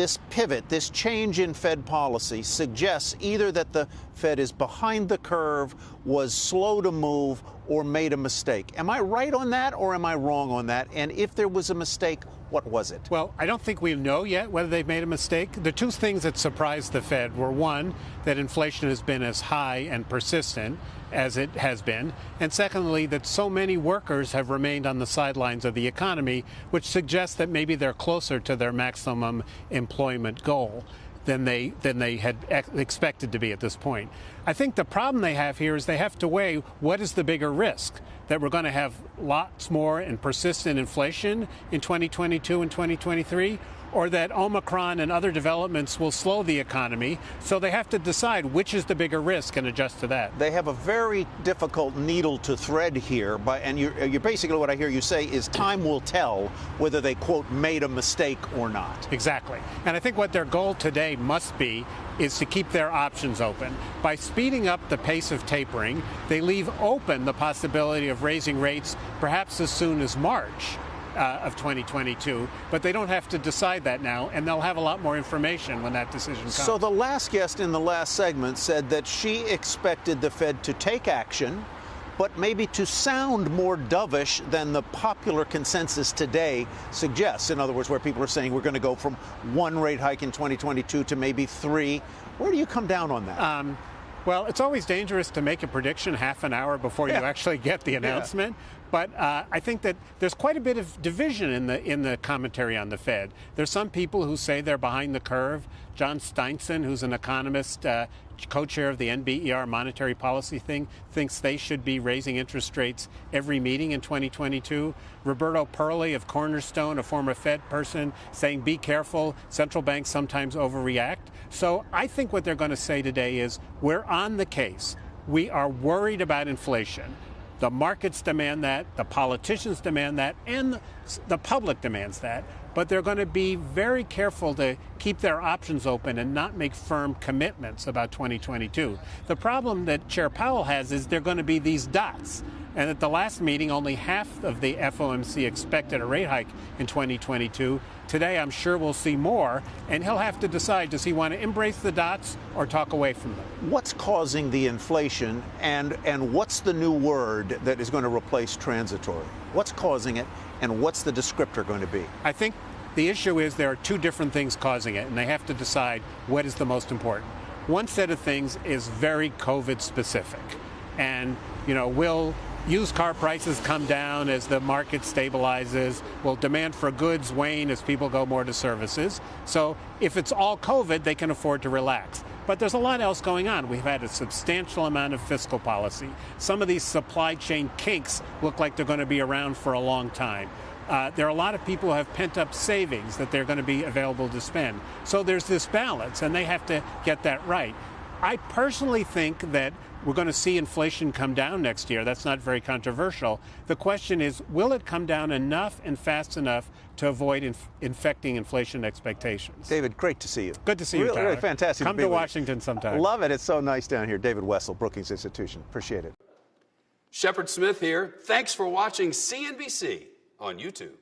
this pivot, this change in Fed policy suggests either that the Fed is behind the curve, was slow to move, or made a mistake. Am I right on that, or am I wrong on that? And if there was a mistake, what was it? Well, I don't think we know yet whether they've made a mistake. The two things that surprised the Fed were, one, that inflation has been as high and persistent as it has been, and secondly, that so many workers have remained on the sidelines of the economy, which suggests that maybe they're closer to their maximum employment goal than they had expected to be at this point. I think the problem they have here is they have to weigh what is the bigger risk, that we're going to have lots more and persistent inflation in 2022 and 2023, or that Omicron and other developments will slow the economy. So they have to decide which is the bigger risk and adjust to that. They have a very difficult needle to thread here, and you're basically, what I hear you say is time will tell whether they, quote, made a mistake or not. Exactly. And I think what their goal today must be is to keep their options open. By speeding up the pace of tapering, they leave open the possibility of raising rates perhaps as soon as March of 2022, but they don't have to decide that now, and they'll have a lot more information when that decision comes. So the last guest in the last segment said that she expected the Fed to take action, but maybe to sound more dovish than the popular consensus today suggests. In other words, where people are saying we're going to go from one rate hike in 2022 to maybe three. Where do you come down on that? Well, it's always dangerous to make a prediction half an hour before you actually get the announcement. Yeah. But I think that there's quite a bit of division in the commentary on the Fed. There's some people who say they're behind the curve. John Steinson, who's an economist, co-chair of the NBER monetary policy thing, thinks they should be raising interest rates every meeting in 2022. Roberto Perli of Cornerstone, a former Fed person, saying be careful, central banks sometimes overreact. So I think what they're going to say today is we're on the case. We are worried about inflation. The markets demand that, the politicians demand that, and the public demands that. But they're going to be very careful to keep their options open and not make firm commitments about 2022. The problem that Chair Powell has is there are going to be these dots. And at the last meeting, only half of the FOMC expected a rate hike in 2022. Today, I'm sure we'll see more, and he'll have to decide, does he want to embrace the dots or talk away from them? What's causing the inflation, and what's the new word that is going to replace transitory? What's causing it, and what's the descriptor going to be? I think the issue is there are two different things causing it, and they have to decide what is the most important. One set of things is very COVID specific, and, will used car prices come down as the market stabilizes? Will demand for goods wane as people go more to services? So if it's all COVID, they can afford to relax. But there's a lot else going on. We've had a substantial amount of fiscal policy. Some of these supply chain kinks look like they're going to be around for a long time. There are a lot of people who have pent-up savings that they're going to be available to spend. So there's this balance, and they have to get that right. I personally think that we're going to see inflation come down next year. That's not very controversial. The question is, will it come down enough and fast enough to avoid infecting inflation expectations? David, great to see you. Good to see you, Tyler. Really fantastic. Come to Washington sometime. Love it. It's so nice down here. David Wessel, Brookings Institution. Appreciate it. Shepard Smith here. Thanks for watching CNBC on YouTube.